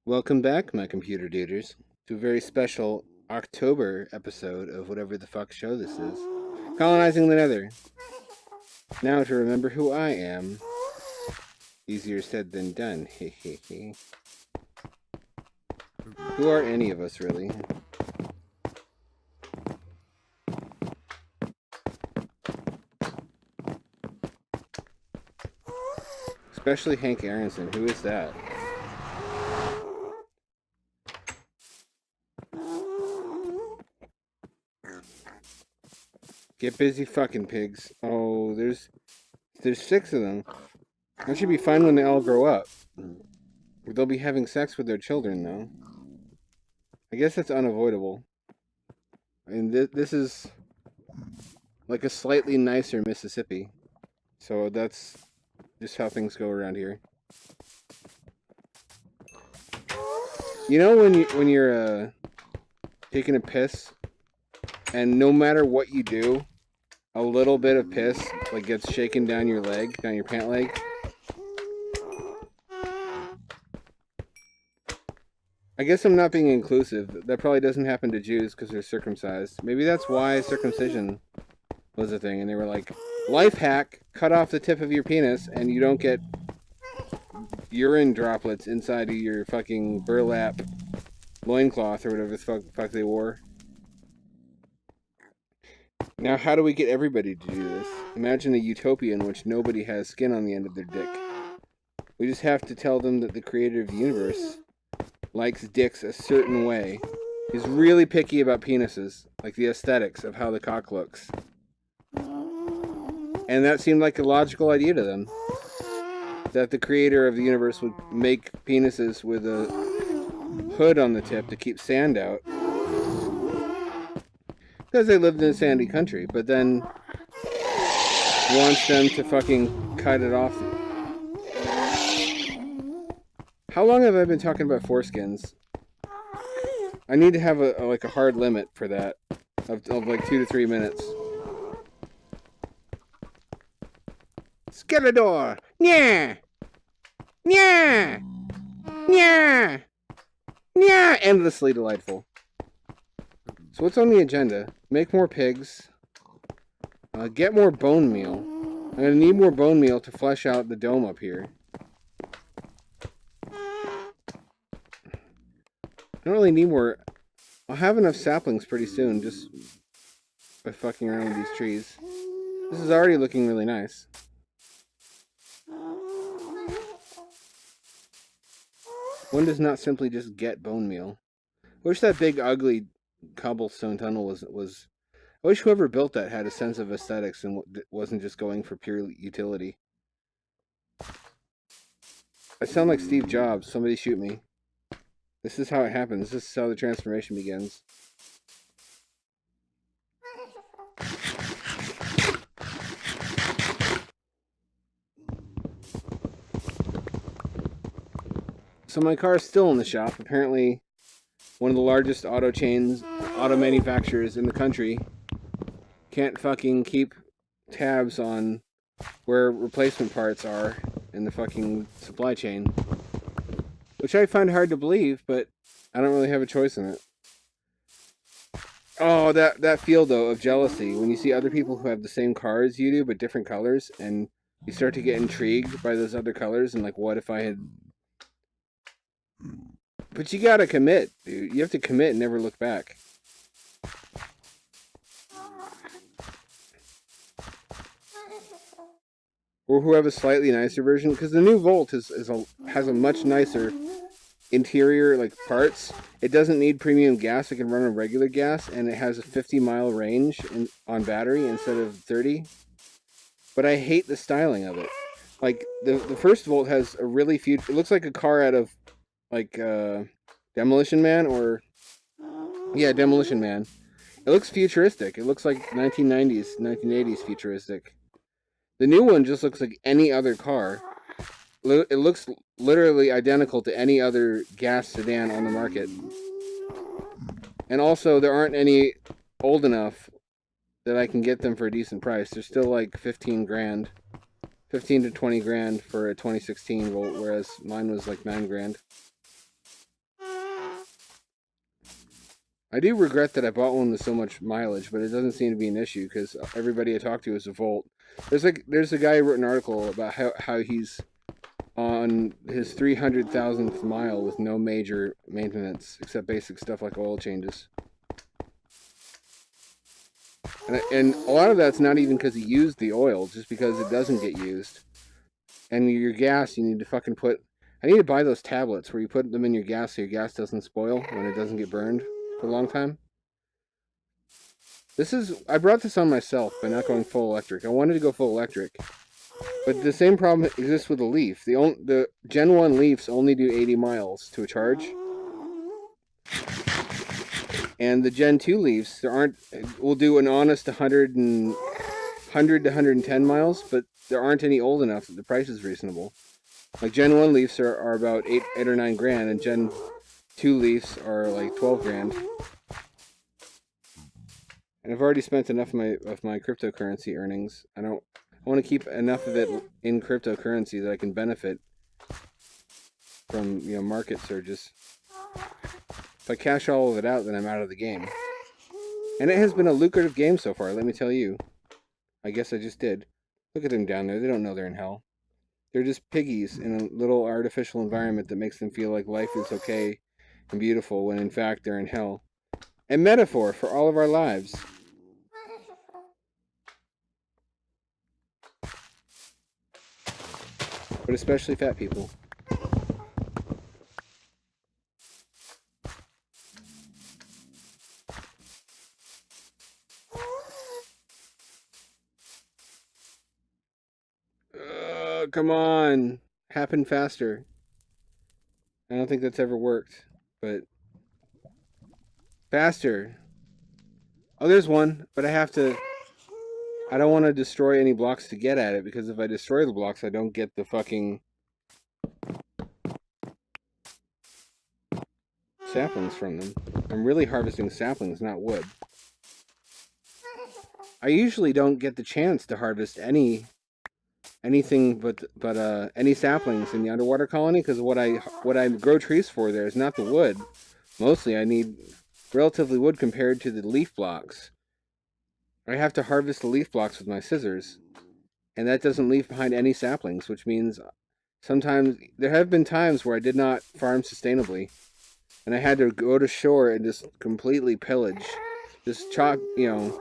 Welcome back, my computer duders, to a very special October episode of whatever the fuck show this is. Colonizing the Nether. Now to remember who I am. Easier said than done. Hehehe. Who are any of us, really? Especially Hank Aronson. Who is that? Get busy fucking pigs. Oh, there's 6 of them. That should be fun when they all grow up. They'll be having sex with their children, though. I guess that's unavoidable. I mean, this is like a slightly nicer Mississippi. So that's just how things go around here. You know when you're taking a piss, and no matter what you do, a little bit of piss like gets shaken down your leg, down your pant leg. I guess I'm not being inclusive. That probably doesn't happen to Jews because they're circumcised. Maybe that's why circumcision was a thing, and they were like, life hack, cut off the tip of your penis and you don't get urine droplets inside of your fucking burlap loincloth or whatever the fuck they wore. Now, how do we get everybody to do this? Imagine a utopia in which nobody has skin on the end of their dick. We just have to tell them that the creator of the universe likes dicks a certain way. He's really picky about penises, like the aesthetics of how the cock looks. And that seemed like a logical idea to them. That the creator of the universe would make penises with a hood on the tip to keep sand out. Because they lived in a sandy country, but then wants them to fucking cut it off. How long have I been talking about foreskins? I need to have a hard limit for that of like 2 to 3 minutes. Skeletor! Nya! Nya! Nya! Nya! Endlessly delightful. So what's on the agenda? Make more pigs. Get more bone meal. I'm going to need more bone meal to flesh out the dome up here. I don't really need more. I'll have enough saplings pretty soon just by fucking around with these trees. This is already looking really nice. One does not simply just get bone meal. I wish that big ugly cobblestone tunnel was I wish whoever built that had a sense of aesthetics and wasn't just going for pure utility. I sound like Steve Jobs. Somebody shoot me. This is how it happens. This is how the transformation begins. So my car is still in the shop. Apparently, one of the largest auto manufacturers in the country can't fucking keep tabs on where replacement parts are in the fucking supply chain. Which I find hard to believe, but I don't really have a choice in it. Oh, that feel, though, of jealousy. When you see other people who have the same cars you do, but different colors, and you start to get intrigued by those other colors, and like, what if I had... But you gotta commit, dude. You have to commit and never look back. Or who have a slightly nicer version, because the new Volt has a much nicer interior, like, parts. It doesn't need premium gas. It can run on regular gas, and it has a 50-mile range on battery instead of 30. But I hate the styling of it. Like, the first Volt has a really it looks like a car out of, like, Demolition Man, or... Yeah, Demolition Man. It looks futuristic. It looks like 1990s, 1980s futuristic. The new one just looks like any other car. It looks literally identical to any other gas sedan on the market. And also, there aren't any old enough that I can get them for a decent price. They're still like 15 grand. 15 to 20 grand for a 2016 Volt, whereas mine was like 9 grand. I do regret that I bought one with so much mileage, but it doesn't seem to be an issue because everybody I talk to is a Volt. There's a guy who wrote an article about how he's on his 300,000th mile with no major maintenance except basic stuff like oil changes. And a lot of that's not even because he used the oil, just because it doesn't get used. And your gas, you need to fucking put... I need to buy those tablets where you put them in your gas so your gas doesn't spoil when it doesn't get burned for a long time. I brought this on myself by not going full electric. I wanted to go full electric. But the same problem exists with the Leaf. The Gen 1 Leafs only do 80 miles to a charge. And the Gen 2 Leafs, will do an honest 100 to 110 miles, but there aren't any old enough that the price is reasonable. Like Gen 1 Leafs are about 8 or 9 grand, and Gen 2 Leafs are like 12 grand. And I've already spent enough of my cryptocurrency earnings. I want to keep enough of it in cryptocurrency that I can benefit from, market surges. If I cash all of it out, then I'm out of the game. And it has been a lucrative game so far, let me tell you. I guess I just did. Look at them down there. They don't know they're in hell. They're just piggies in a little artificial environment that makes them feel like life is okay and beautiful when in fact they're in hell. A metaphor for all of our lives. But especially fat people. Come on. Happen faster. I don't think that's ever worked, but... Faster. Oh, there's one, but I don't want to destroy any blocks to get at it, because if I destroy the blocks, I don't get the fucking saplings from them. I'm really harvesting saplings, not wood. I usually don't get the chance to harvest anything but any saplings in the underwater colony, because what I grow trees for there is not the wood. Mostly I need relatively wood compared to the leaf blocks. I have to harvest the leaf blocks with my scissors, and that doesn't leave behind any saplings, which means sometimes there have been times where I did not farm sustainably, and I had to go to shore and just completely pillage, just chop the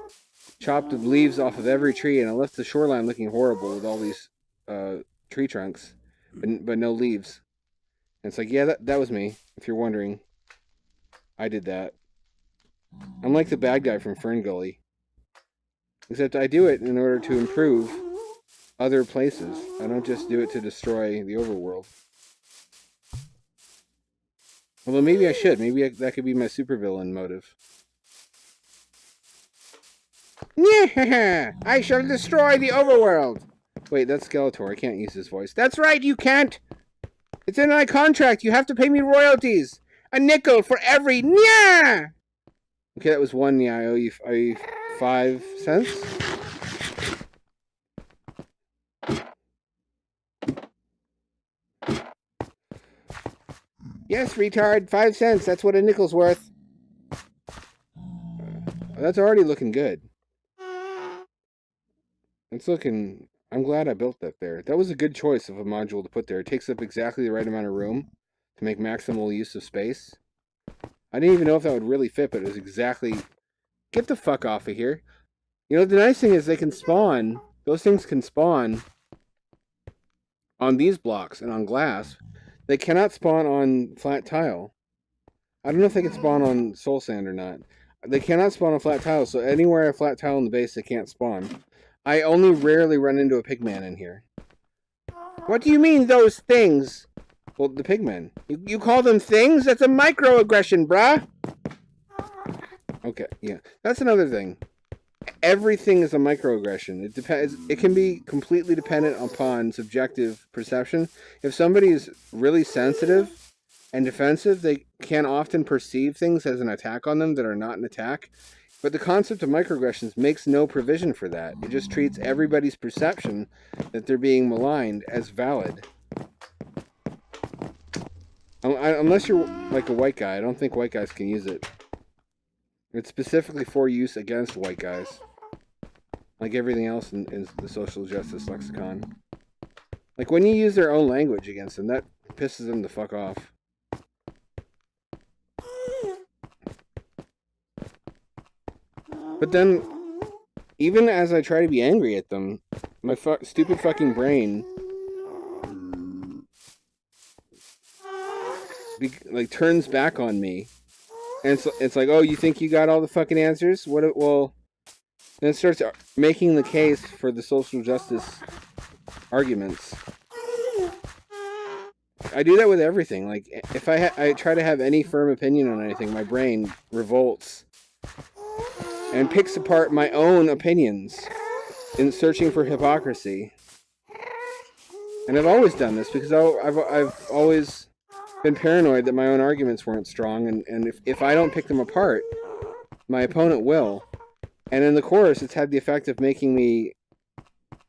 leaves off of every tree, and I left the shoreline looking horrible with all these tree trunks, but no leaves. And it's like, yeah, that was me, if you're wondering. I did that. I'm like the bad guy from Fern Gully. Except I do it in order to improve other places. I don't just do it to destroy the overworld. Well, maybe I should. Maybe that could be my supervillain motive. Yeah, I shall destroy the overworld. Wait, that's Skeletor. I can't use his voice. That's right, you can't. It's in my contract. You have to pay me royalties. A nickel for every nya. Okay, that was one nya. I owe you 5 cents. Yes, retard. 5 cents. That's what a nickel's worth. That's already looking good. It's looking... I'm glad I built that there. That was a good choice of a module to put there. It takes up exactly the right amount of room to make maximal use of space. I didn't even know if that would really fit, but it was exactly... Get the fuck off of here. You know, the nice thing is they can spawn... Those things can spawn on these blocks and on glass. They cannot spawn on flat tile. I don't know if they can spawn on soul sand or not. They cannot spawn on flat tile, so anywhere I have flat tile in the base, they can't spawn. I only rarely run into a pigman in here. What do you mean, those things? Well, the pigmen. You call them things? That's a microaggression, brah! Okay, yeah. That's another thing. Everything is a microaggression. It depends. It can be completely dependent upon subjective perception. If somebody is really sensitive and defensive, they can often perceive things as an attack on them that are not an attack. But the concept of microaggressions makes no provision for that. It just treats everybody's perception that they're being maligned as valid. Unless you're like a white guy, I don't think white guys can use it. It's specifically for use against white guys. Like everything else in the social justice lexicon. Like when you use their own language against them, that pisses them the fuck off. But then, even as I try to be angry at them, my stupid fucking brain like turns back on me, and it's like, oh, you think you got all the fucking answers? Well, then it starts making the case for the social justice arguments. I do that with everything. Like if I try to have any firm opinion on anything, my brain revolts and picks apart my own opinions in searching for hypocrisy. And I've always done this because I've always been paranoid that my own arguments weren't strong, and if I don't pick them apart, my opponent will. And in the course, it's had the effect of making me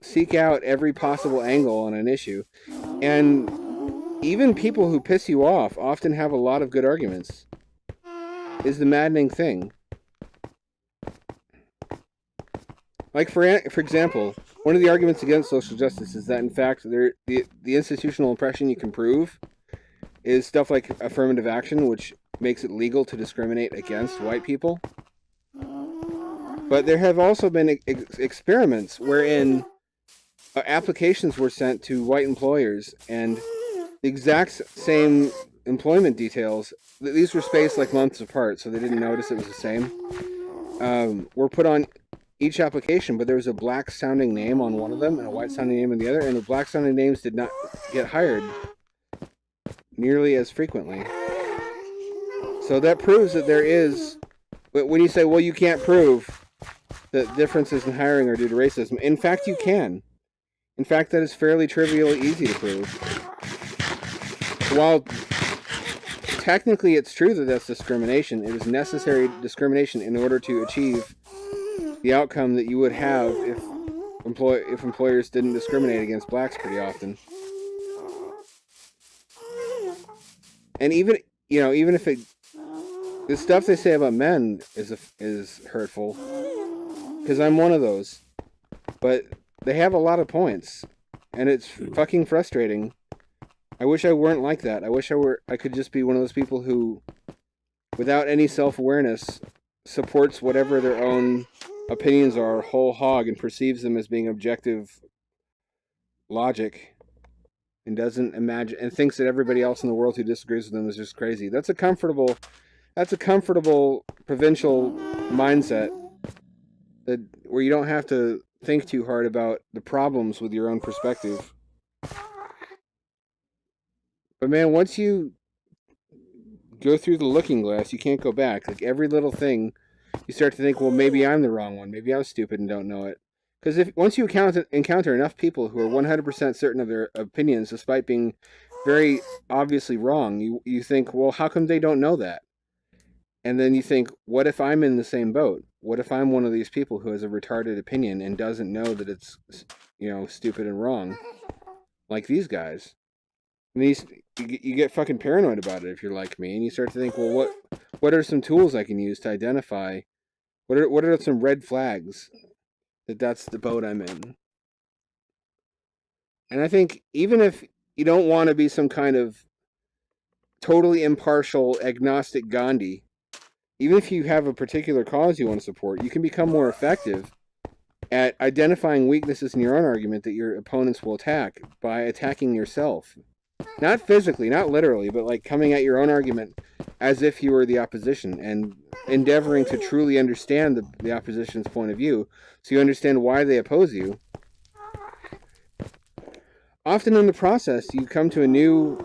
seek out every possible angle on an issue. And even people who piss you off often have a lot of good arguments, is the maddening thing. Like, for example, one of the arguments against social justice is that, in fact, the institutional oppression you can prove is stuff like affirmative action, which makes it legal to discriminate against white people. But there have also been experiments wherein applications were sent to white employers, and the exact same employment details, these were spaced like months apart, so they didn't notice it was the same, were put on each application, but there was a black-sounding name on one of them and a white-sounding name on the other, and the black-sounding names did not get hired nearly as frequently. So that proves that there is, when you say, well, you can't prove that differences in hiring are due to racism, in fact, you can. In fact, that is fairly trivially easy to prove. While technically it's true that that's discrimination, it is necessary discrimination in order to achieve the outcome that you would have if employers didn't discriminate against blacks pretty often. And even if the stuff they say about men is hurtful, because I'm one of those, but they have a lot of points, and it's fucking frustrating. I wish I weren't like that. I wish I could just be one of those people who, without any self-awareness, supports whatever their own opinions are whole hog and perceives them as being objective logic, and doesn't imagine and thinks that everybody else in the world who disagrees with them is just crazy. That's a comfortable provincial mindset where you don't have to think too hard about the problems with your own perspective. But man, once you go through the looking glass, you can't go back. Like every little thing, you start to think, well, maybe I'm the wrong one. Maybe I'm stupid and don't know it. Because once you encounter enough people who are 100% certain of their opinions, despite being very obviously wrong, you think, well, how come they don't know that? And then you think, what if I'm in the same boat? What if I'm one of these people who has a retarded opinion and doesn't know that it's, stupid and wrong, like these guys? And you get fucking paranoid about it if you're like me, and you start to think, well, what are some tools I can use to identify? What are some red flags that's the boat I'm in? And I think even if you don't want to be some kind of totally impartial agnostic Gandhi, even if you have a particular cause you want to support, you can become more effective at identifying weaknesses in your own argument that your opponents will attack by attacking yourself. Not physically, not literally, but like coming at your own argument as if you were the opposition and endeavoring to truly understand the opposition's point of view so you understand why they oppose you. Often in the process, you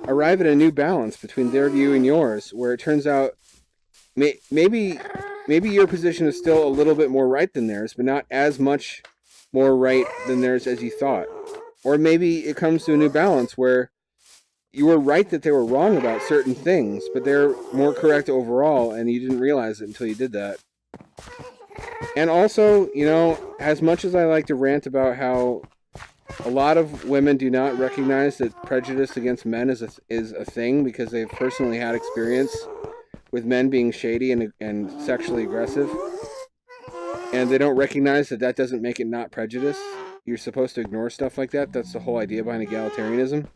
arrive at a new balance between their view and yours, where it turns out maybe your position is still a little bit more right than theirs, but not as much more right than theirs as you thought. Or maybe it comes to a new balance where you were right that they were wrong about certain things, but they're more correct overall, and you didn't realize it until you did that. And also, as much as I like to rant about how a lot of women do not recognize that prejudice against men is a thing because they've personally had experience with men being shady and sexually aggressive, and they don't recognize that that doesn't make it not prejudice. You're supposed to ignore stuff like that. That's the whole idea behind egalitarianism.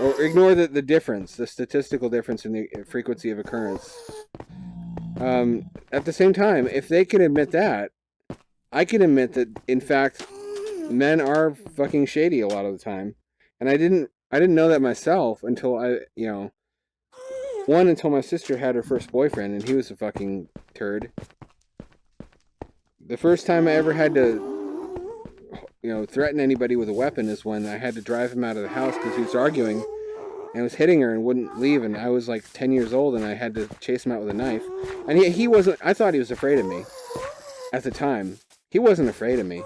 Or ignore the difference, the statistical difference in the frequency of occurrence. At the same time, if they can admit that, I can admit that, in fact, men are fucking shady a lot of the time. And I didn't know that myself until until my sister had her first boyfriend, and he was a fucking turd. The first time I ever had to, threaten anybody with a weapon is when I had to drive him out of the house because he was arguing and was hitting her and wouldn't leave. And I was like 10 years old, and I had to chase him out with a knife. And he wasn't, I thought he was afraid of me at the time. He wasn't afraid of me.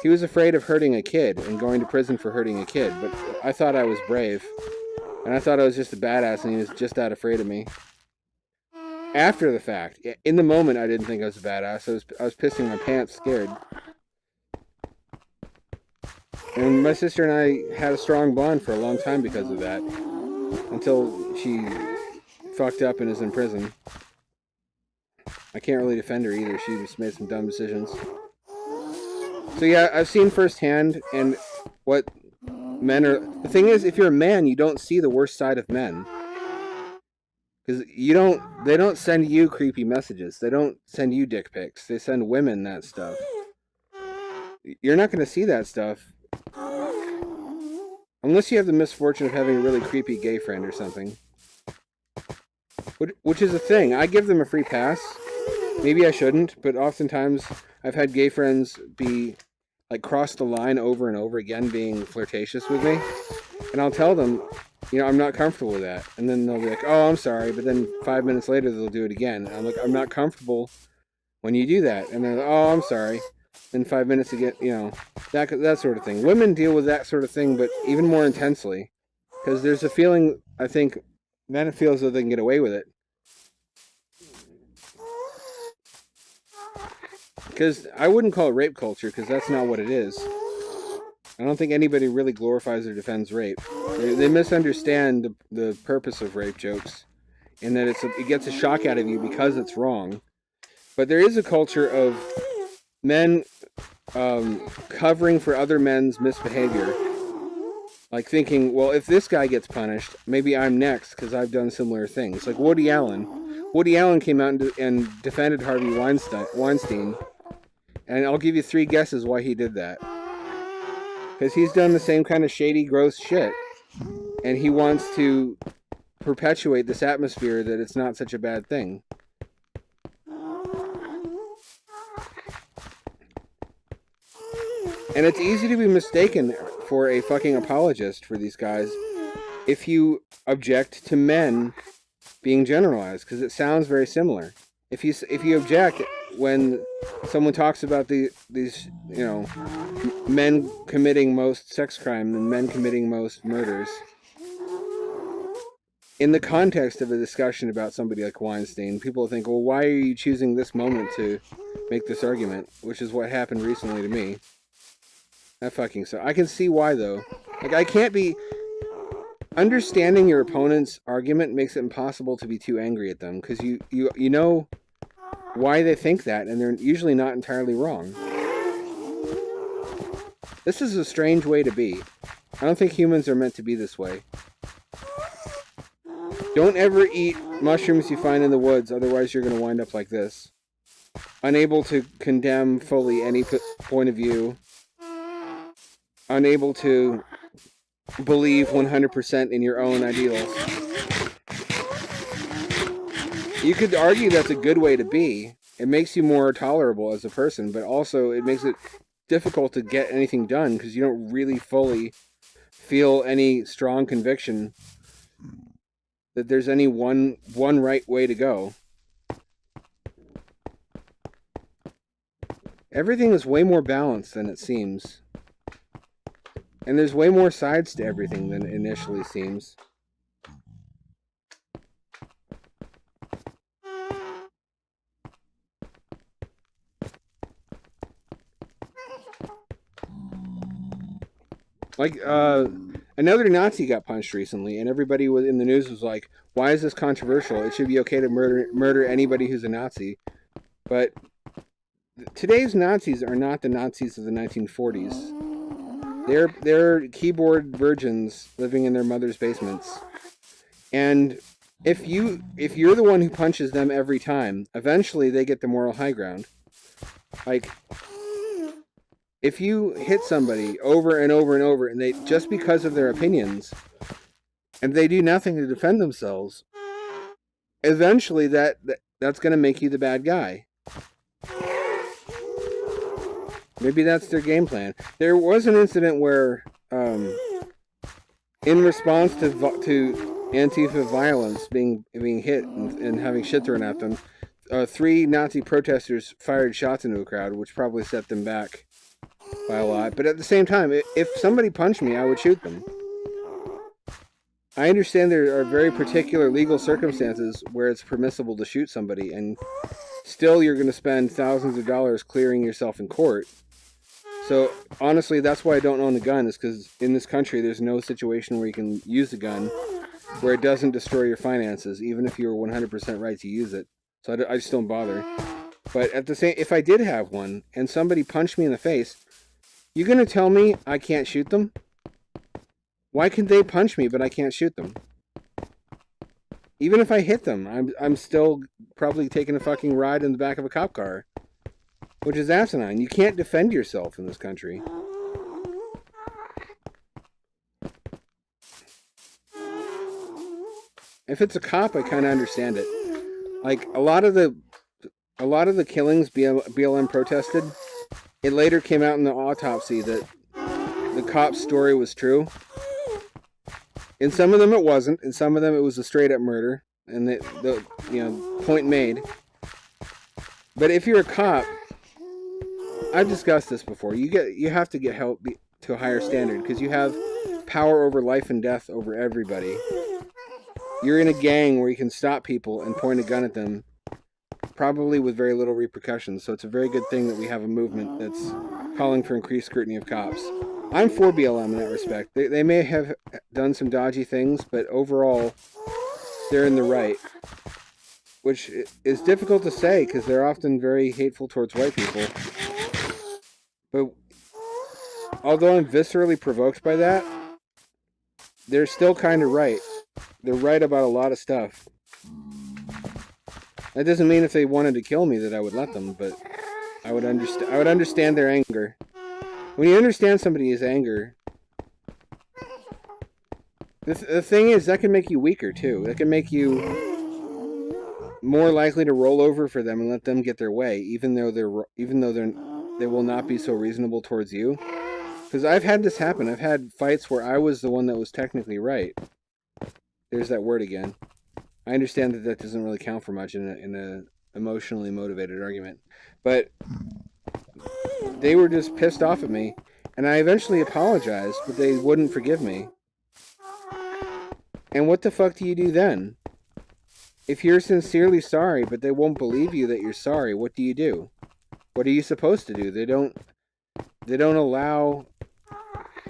He was afraid of hurting a kid and going to prison for hurting a kid. But I thought I was brave. And I thought I was just a badass, and he was just that afraid of me. After the fact, in the moment, I didn't think I was a badass. I was pissing my pants, scared. And my sister and I had a strong bond for a long time because of that, until she fucked up and is in prison. I can't really defend her either. She just made some dumb decisions. So yeah, I've seen firsthand and what men are. The thing is, if you're a man, you don't see the worst side of men. Because they don't send you creepy messages. They don't send you dick pics. They send women that stuff. You're not going to see that stuff. Unless you have the misfortune of having a really creepy gay friend or something. Which is a thing. I give them a free pass. Maybe I shouldn't, but oftentimes I've had gay friends be, like, cross the line over and over again being flirtatious with me. And I'll tell them, I'm not comfortable with that. And then they'll be like, oh, I'm sorry. But then 5 minutes later, they'll do it again. And I'm like, I'm not comfortable when you do that. And they're like, oh, I'm sorry. Then 5 minutes to get, that sort of thing. Women deal with that sort of thing, but even more intensely. Because there's a feeling, I think, men feel as though they can get away with it. Because I wouldn't call it rape culture, because that's not what it is. I don't think anybody really glorifies or defends rape. They misunderstand the purpose of rape jokes, in that it gets a shock out of you because it's wrong. But there is a culture of men covering for other men's misbehavior. Like thinking, well, if this guy gets punished, maybe I'm next because I've done similar things. Like Woody Allen. Woody Allen came out and defended Harvey Weinstein. And I'll give you 3 guesses why he did that. Because he's done the same kind of shady, gross shit. And he wants to perpetuate this atmosphere that it's not such a bad thing. And it's easy to be mistaken for a fucking apologist for these guys if you object to men being generalized, because it sounds very similar. If you object when someone talks about these men committing most sex crime and men committing most murders, in the context of a discussion about somebody like Weinstein, people think, well, why are you choosing this moment to make this argument? Which is what happened recently to me. That fucking sucks. I can see why, though. Like, I can't be... Understanding your opponent's argument makes it impossible to be too angry at them, because you know why they think that, and they're usually not entirely wrong. This is a strange way to be. I don't think humans are meant to be this way. Don't ever eat mushrooms you find in the woods, otherwise you're going to wind up like this. Unable to condemn fully any point of view. Unable to believe 100% in your own ideals. You could argue that's a good way to be. It makes you more tolerable as a person, but also it makes it difficult to get anything done because you don't really fully feel any strong conviction that there's any one right way to go. Everything is way more balanced than it seems. And there's way more sides to everything than it initially seems. Like, an Another Nazi got punched recently, and everybody in the news was like, "Why is this controversial? It should be okay to murder anybody who's a Nazi." But today's Nazis are not the Nazis of the 1940s. They're keyboard virgins living in their mother's basements. And if you're the one who punches them every time, eventually they get the moral high ground. Like, if you hit somebody over and over and over, and they just because of their opinions, and they do nothing to defend themselves, eventually that's going to make you the bad guy. Maybe that's their game plan. There was an incident where, in response to Antifa violence being hit and having shit thrown at them, 3 Nazi protesters fired shots into a crowd, which probably set them back by a lot. But at the same time, if somebody punched me, I would shoot them. I understand there are very particular legal circumstances where it's permissible to shoot somebody, and still you're going to spend thousands of dollars clearing yourself in court. So honestly, that's why I don't own a gun, is because in this country there's no situation where you can use a gun where it doesn't destroy your finances, even if you're 100% right to use it. So I just don't bother. But at the same, if I did have one and somebody punched me in the face, you gonna tell me I can't shoot them? Why can they punch me but I can't shoot them? Even if I hit them, I'm still probably taking a fucking ride in the back of a cop car, which is asinine. You can't defend yourself in this country. If it's a cop, I kind of understand it. Like, a lot of the killings BLM protested, it later came out in the autopsy that the cop's story was true. In some of them it wasn't. In some of them it was a straight up murder, and the point made. But if you're a cop, I've discussed this before. You have to get help to a higher standard, because you have power over life and death over everybody. You're in a gang where you can stop people and point a gun at them, probably with very little repercussions. So it's a very good thing that we have a movement that's calling for increased scrutiny of cops. I'm for BLM in that respect. They may have done some dodgy things, but overall, they're in the right. Which is difficult to say, because they're often very hateful towards white people. But although I'm viscerally provoked by that, they're still kind of right. They're right about a lot of stuff. That doesn't mean if they wanted to kill me that I would let them, but I would understand their anger. When you understand somebody's anger, the thing is, that can make you weaker too. That can make you more likely to roll over for them and let them get their way, even though they will not be so reasonable towards you. Because I've had this happen. I've had fights where I was the one that was technically right. There's that word again. I understand that doesn't really count for much in a emotionally motivated argument. But they were just pissed off at me, and I eventually apologized, but they wouldn't forgive me. And what the fuck do you do then? If you're sincerely sorry, but they won't believe you that you're sorry, what do you do? What are you supposed to do? They don't allow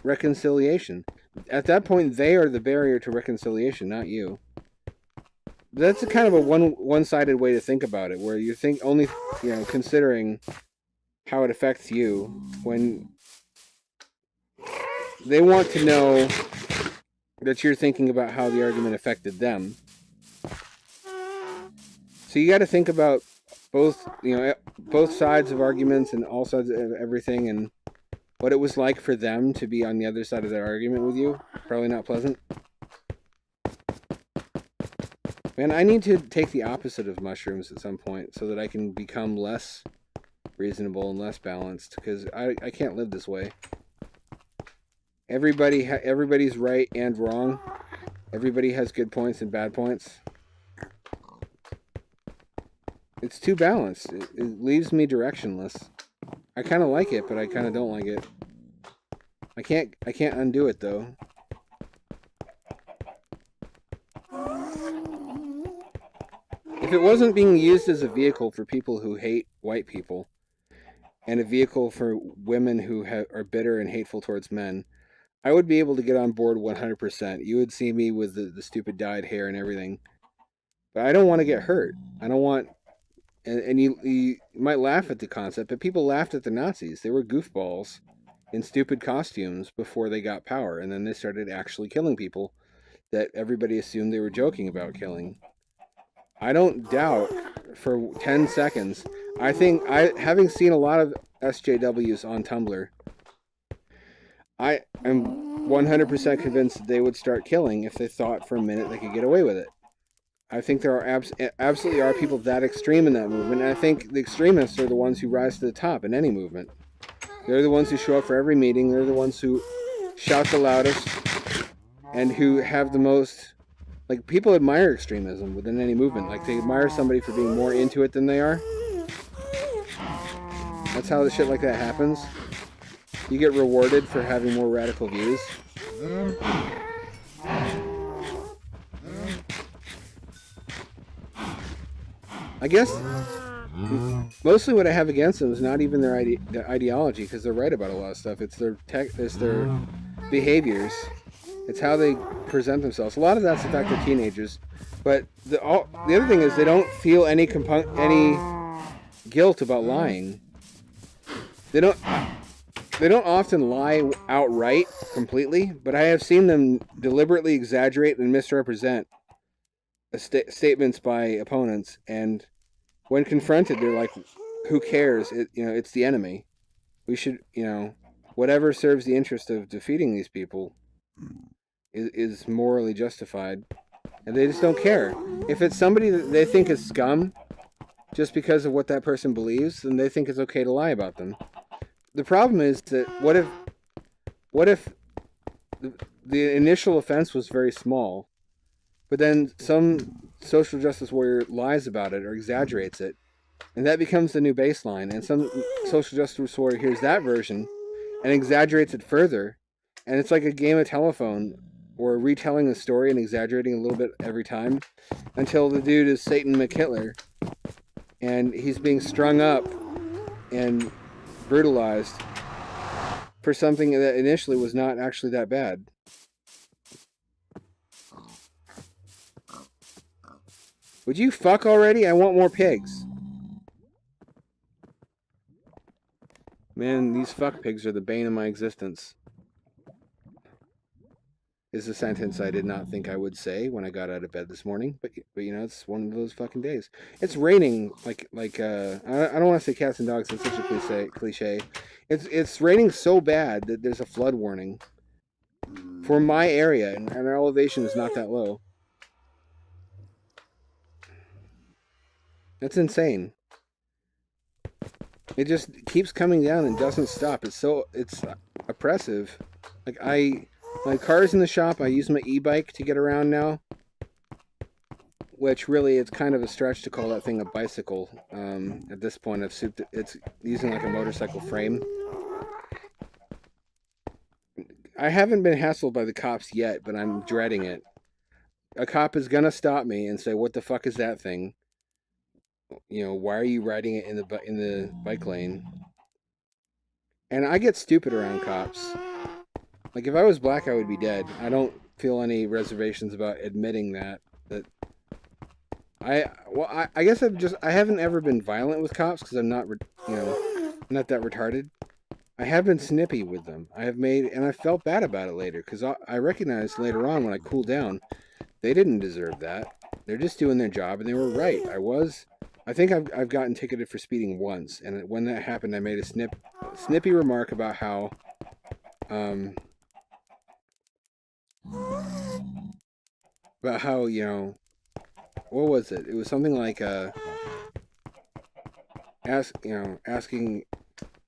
reconciliation. At that point, they are the barrier to reconciliation, not you. That's a kind of a one-sided way to think about it, where you think only, considering how it affects you, when they want to know that you're thinking about how the argument affected them. So you got to think about both sides of arguments and all sides of everything, and what it was like for them to be on the other side of that argument with you. Probably not pleasant. Man, I need to take the opposite of mushrooms at some point so that I can become less reasonable and less balanced, because I can't live this way. Everybody's right and wrong. Everybody has good points and bad points. It's too balanced. It leaves me directionless. I kind of like it, but I kind of don't like it. I can't undo it though. If it wasn't being used as a vehicle for people who hate white people, and a vehicle for women who are bitter and hateful towards men, I would be able to get on board 100%. You would see me with the stupid dyed hair and everything. But I don't want to get hurt. I don't want. And you might laugh at the concept, but people laughed at the Nazis. They were goofballs in stupid costumes before they got power. And then they started actually killing people that everybody assumed they were joking about killing. I don't doubt for 10 seconds. I think having seen a lot of SJWs on Tumblr, I am 100% convinced that they would start killing if they thought for a minute they could get away with it. I think there are absolutely are people that extreme in that movement, and I think the extremists are the ones who rise to the top in any movement. They're the ones who show up for every meeting. They're the ones who shout the loudest and who have the most. Like, people admire extremism within any movement. Like, they admire somebody for being more into it than they are. That's how the shit like that happens. You get rewarded for having more radical views. I guess mostly what I have against them is not even their ideology, because they're right about a lot of stuff. It's their behaviors. It's how they present themselves. A lot of that's the fact they're teenagers. But the other thing is they don't feel any guilt about lying. They don't often lie outright completely, but I have seen them deliberately exaggerate and misrepresent statements by opponents, and when confronted, they're like, "Who cares? It's the enemy. We should, whatever serves the interest of defeating these people is morally justified," and they just don't care. If it's somebody that they think is scum, just because of what that person believes, then they think it's okay to lie about them. The problem is that what if the initial offense was very small, but then some social justice warrior lies about it or exaggerates it, and that becomes the new baseline, and some social justice warrior hears that version and exaggerates it further, and it's like a game of telephone or retelling the story and exaggerating a little bit every time until the dude is Satan McHitler and he's being strung up and brutalized for something that initially was not actually that bad. Would you fuck already? I want more pigs. Man, these fuck pigs are the bane of my existence. Is a sentence I did not think I would say when I got out of bed this morning, but it's one of those fucking days. It's raining like I don't want to say cats and dogs. It's such a cliche. It's raining so bad that there's a flood warning for my area, and our elevation is not that low. That's insane. It just keeps coming down and doesn't stop. It's oppressive. Like my car's in the shop. I use my e-bike to get around now, which really it's kind of a stretch to call that thing a bicycle. At this point, it's using like a motorcycle frame. I haven't been hassled by the cops yet, but I'm dreading it. A cop is gonna stop me and say, "What the fuck is that thing? Why are you riding it in the bike lane?" And I get stupid around cops. Like, if I was black, I would be dead. I don't feel any reservations about admitting that. I guess I haven't ever been violent with cops because I'm not, not that retarded. I have been snippy with them. And I felt bad about it later because I recognized later on when I cooled down, they didn't deserve that. They're just doing their job, and they were right. I think I've gotten ticketed for speeding once, and when that happened, I made a snippy remark about how, what was it? It was something like asking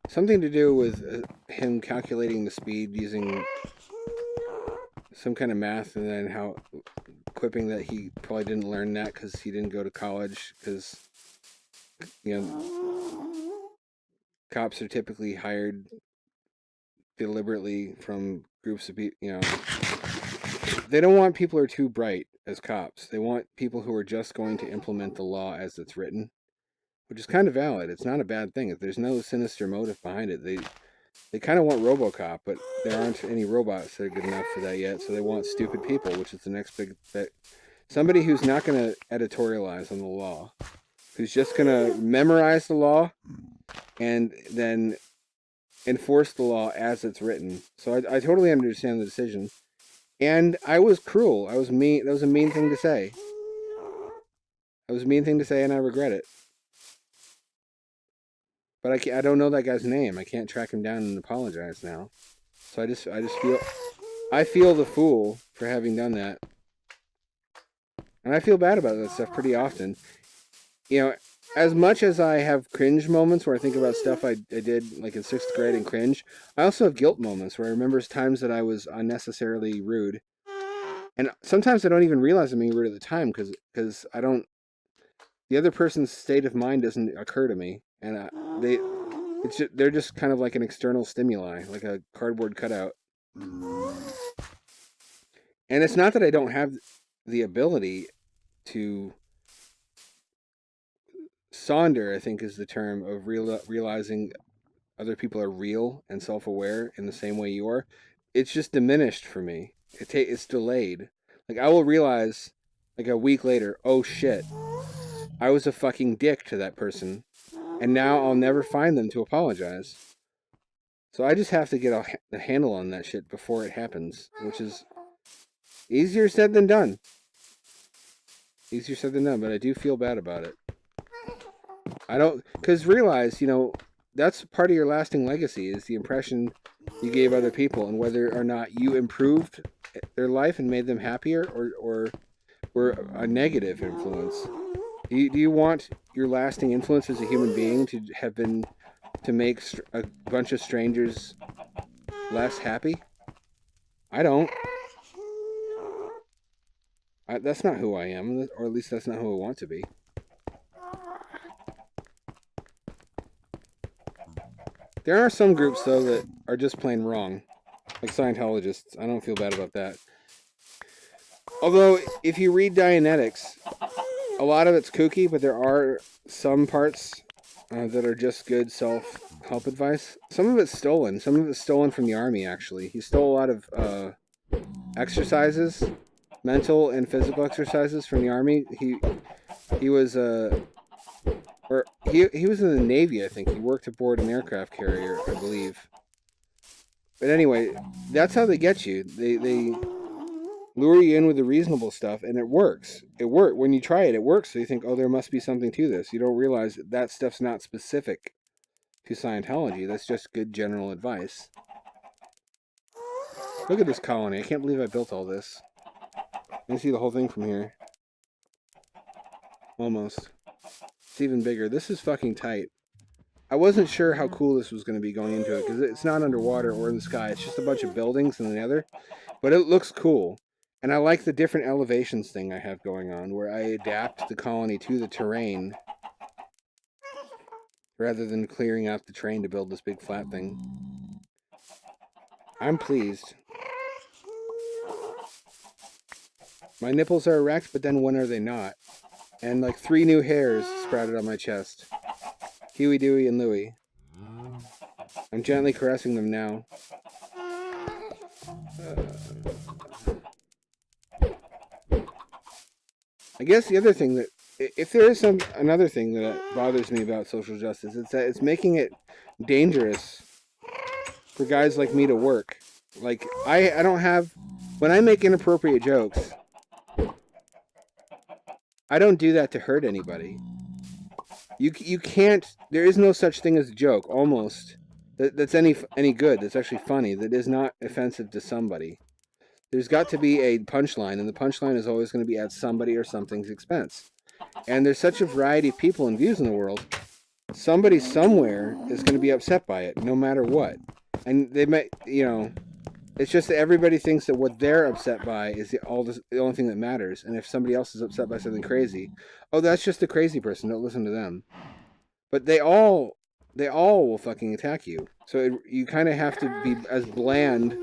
something to do with him calculating the speed using some kind of math, and then how quipping that he probably didn't learn that because he didn't go to college, because cops are typically hired deliberately from groups of people. They don't want people who are too bright as cops. They want people who are just going to implement the law as it's written, which is kind of valid. It's not a bad thing. If there's no sinister motive behind it, They kind of want RoboCop, but there aren't any robots that are good enough for that yet. So they want stupid people, which is the next big bit. Somebody who's not going to editorialize on the law, who's just going to memorize the law and then enforce the law as it's written. So I totally understand the decision. And I was cruel. I was mean. That was a mean thing to say. That was a mean thing to say, and I regret it. But I don't know that guy's name. I can't track him down and apologize now. So I just feel the fool for having done that. And I feel bad about that stuff pretty often. You know, as much as I have cringe moments where I think about stuff I did like in 6th grade and cringe, I also have guilt moments where I remember times that I was unnecessarily rude. And sometimes I don't even realize I'm being rude at the time because I don't, the other person's state of mind doesn't occur to me. And they're just kind of like an external stimuli, like a cardboard cutout. And it's not that I don't have the ability to sonder, I think is the term, of realizing other people are real and self-aware in the same way you are. It's just diminished for me. It's delayed. Like I will realize like a week later, oh shit, I was a fucking dick to that person. And now I'll never find them to apologize. So I just have to get a handle on that shit before it happens, which is easier said than done. Easier said than done, but I do feel bad about it. I don't, because realize, you know, that's part of your lasting legacy is the impression you gave other people and whether or not you improved their life and made them happier or were a negative influence. Do you want your lasting influence as a human being to have been to make a bunch of strangers less happy? I don't. That's not who I am, or at least that's not who I want to be. There are some groups, though, that are just plain wrong. Like Scientologists. I don't feel bad about that. Although, if you read Dianetics, a lot of it's kooky, but there are some parts that are just good self-help advice. Some of it's stolen. Some of it's stolen from the army, actually. He stole a lot of exercises, mental and physical exercises from the army. He was he was in the Navy, I think. He worked aboard an aircraft carrier, I believe. But anyway, that's how they get you. They lure you in with the reasonable stuff, and it works. It works. When you try it, it works. So you think, oh, there must be something to this. You don't realize that stuff's not specific to Scientology. That's just good general advice. Look at this colony. I can't believe I built all this. You can see the whole thing from here. Almost. It's even bigger. This is fucking tight. I wasn't sure how cool this was going to be going into it, because it's not underwater or in the sky. It's just a bunch of buildings in the Nether. But it looks cool. And I like the different elevations thing I have going on, where I adapt the colony to the terrain, rather than clearing out the terrain to build this big flat thing. I'm pleased. My nipples are erect, but then when are they not? And like 3 new hairs sprouted on my chest. Huey, Dewey, and Louie. I'm gently caressing them now. I guess the other thing that, if there is another thing that bothers me about social justice, it's that it's making it dangerous for guys like me to work. Like, I don't have, when I make inappropriate jokes, I don't do that to hurt anybody. You can't, there is no such thing as a joke, almost, that's any good, that's actually funny, that is not offensive to somebody. There's got to be a punchline, and the punchline is always going to be at somebody or something's expense. And there's such a variety of people and views in the world. Somebody somewhere is going to be upset by it, no matter what. And they might, you know, it's just that everybody thinks that what they're upset by is the only thing that matters. And if somebody else is upset by something crazy, oh, that's just a crazy person. Don't listen to them. But they all will fucking attack you. So you kind of have to be as bland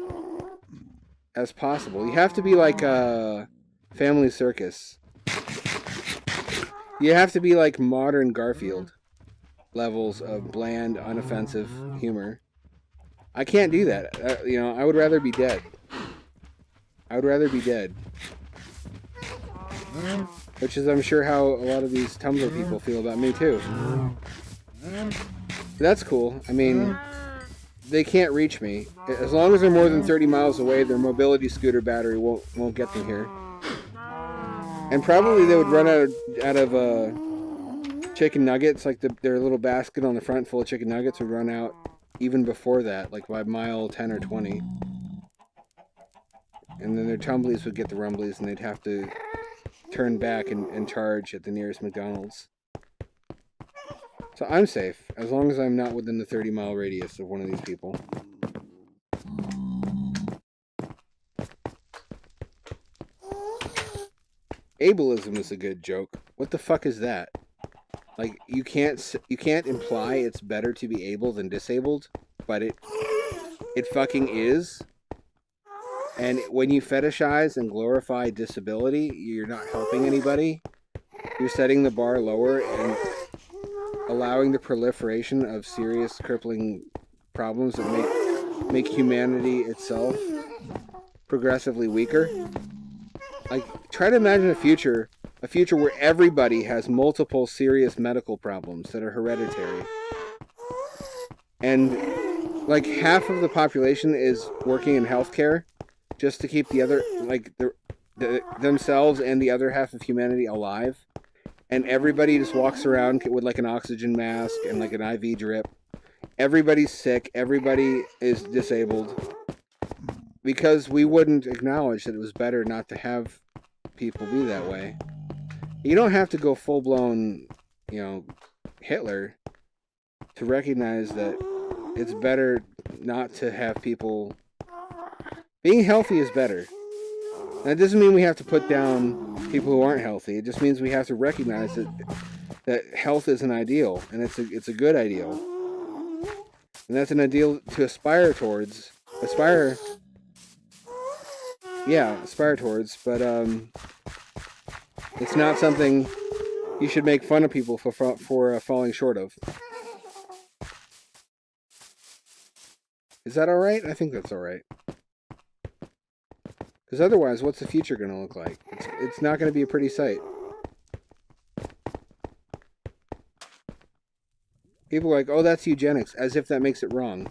as possible. You have to be like a Family Circus. You have to be like modern Garfield levels of bland, unoffensive humor. I can't do that. You know, I would rather be dead. I would rather be dead. Which is, I'm sure, how a lot of these Tumblr people feel about me, too. That's cool. I mean, they can't reach me. As long as they're more than 30 miles away, their mobility scooter battery won't get them here. And probably they would run out of chicken nuggets, like their little basket on the front full of chicken nuggets would run out even before that, like by mile 10 or 20. And then their tumblies would get the rumblies, and they'd have to turn back and charge at the nearest McDonald's. So I'm safe, as long as I'm not within the 30-mile radius of one of these people. Ableism is a good joke. What the fuck is that? Like, you can't imply it's better to be able than disabled, but it fucking is. And when you fetishize and glorify disability, you're not helping anybody. You're setting the bar lower and allowing the proliferation of serious crippling problems that make humanity itself progressively weaker. Like, try to imagine a future where everybody has multiple serious medical problems that are hereditary. And like half of the population is working in healthcare just to keep the other, like themselves and the other half of humanity alive. And everybody just walks around with like an oxygen mask and like an IV drip. Everybody's sick. Everybody is disabled. Because we wouldn't acknowledge that it was better not to have people be that way. You don't have to go full-blown, you know, Hitler to recognize that it's better not to have people... Being healthy is better. That doesn't mean we have to put down people who aren't healthy. It just means we have to recognize that health is an ideal, and it's a good ideal. And that's an ideal to aspire towards. Aspire towards, but it's not something you should make fun of people for falling short of. Is that alright? I think that's alright. Because otherwise, what's the future going to look like? It's not going to be a pretty sight. People are like, oh, that's eugenics, as if that makes it wrong.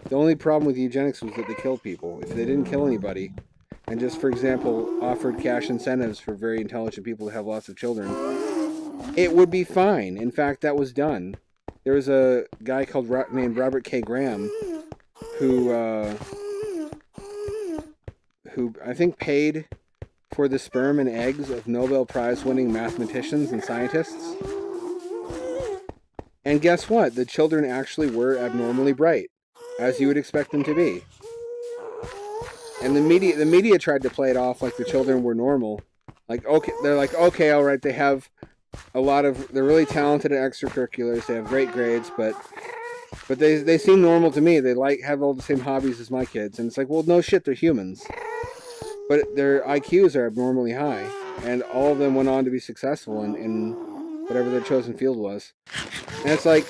The only problem with eugenics was that they killed people. If they didn't kill anybody, and just, for example, offered cash incentives for very intelligent people to have lots of children, it would be fine. In fact, that was done. There was a guy named Robert K. Graham who I think paid for the sperm and eggs of Nobel Prize-winning mathematicians and scientists. And guess what? The children actually were abnormally bright, as you would expect them to be. And the media tried to play it off like the children were normal. Like, okay, they're like, okay, all right, they have they're really talented at extracurriculars, they have great grades, but they seem normal to me. They have all the same hobbies as my kids. And it's like, well, no shit, they're humans. But their IQs are abnormally high, and all of them went on to be successful in whatever their chosen field was. And it's like,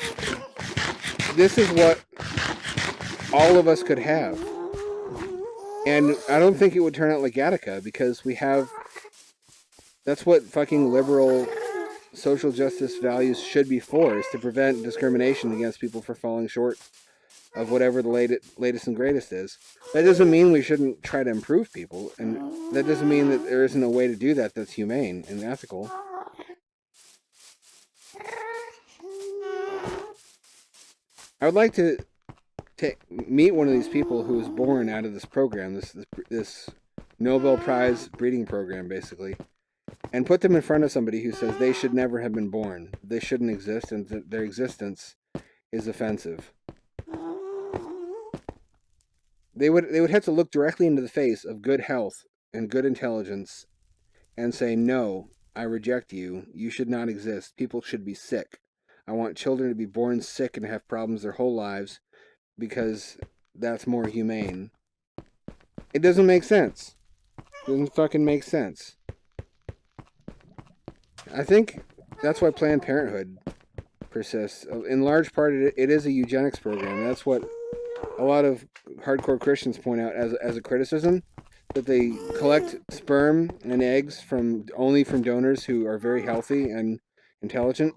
this is what all of us could have. And I don't think it would turn out like Gattaca, because that's what fucking liberal social justice values should be for, is to prevent discrimination against people for falling short of whatever the latest and greatest is. That doesn't mean we shouldn't try to improve people, and that doesn't mean that there isn't a way to do that that's humane and ethical. I would like to meet one of these people who was born out of this program, this Nobel Prize breeding program, basically, and put them in front of somebody who says they should never have been born, they shouldn't exist, and that their existence is offensive. They would have to look directly into the face of good health and good intelligence and say, no, I reject you. You should not exist. People should be sick. I want children to be born sick and have problems their whole lives because that's more humane. It doesn't make sense. It doesn't fucking make sense. I think that's why Planned Parenthood persists. In large part, it is a eugenics program. That's what a lot of hardcore Christians point out as a criticism, that they collect sperm and eggs only from donors who are very healthy and intelligent.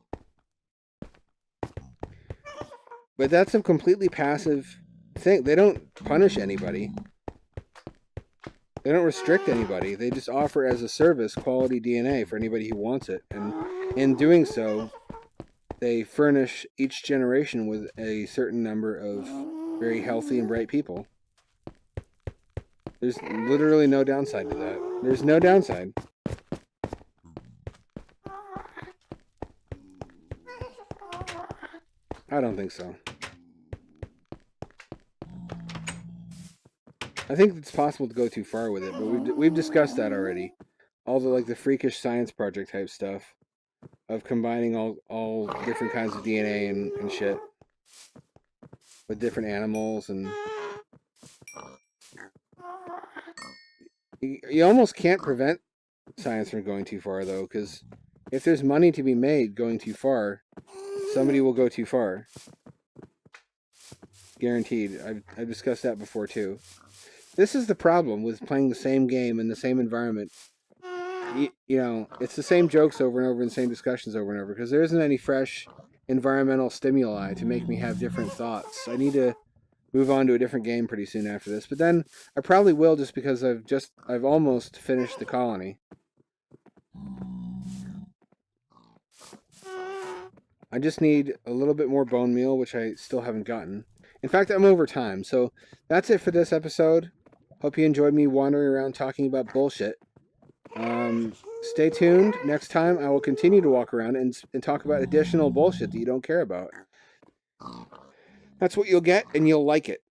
But that's a completely passive thing. They don't punish anybody. They don't restrict anybody. They just offer as a service quality DNA for anybody who wants it. And in doing so, they furnish each generation with a certain number of very healthy and bright people. There's literally no downside to that. There's no downside. I don't think so. I think it's possible to go too far with it, but we've discussed that already. All the freakish science project type stuff of combining all different kinds of DNA and shit with different animals, and you almost can't prevent science from going too far, though, because if there's money to be made going too far, somebody will go too far. Guaranteed. I've discussed that before too. This is the problem with playing the same game in the same environment. It's the same jokes over and over and the same discussions over and over, because there isn't any fresh environmental stimuli to make me have different thoughts. I need to move on to a different game pretty soon after this, but then I probably will, just because I've almost finished the colony. I just need a little bit more bone meal, which I still haven't gotten. In fact, I'm over time, so that's it for this episode. Hope you enjoyed me wandering around talking about bullshit. Stay tuned. Next time, I will continue to walk around and talk about additional bullshit that you don't care about. That's what you'll get, and you'll like it.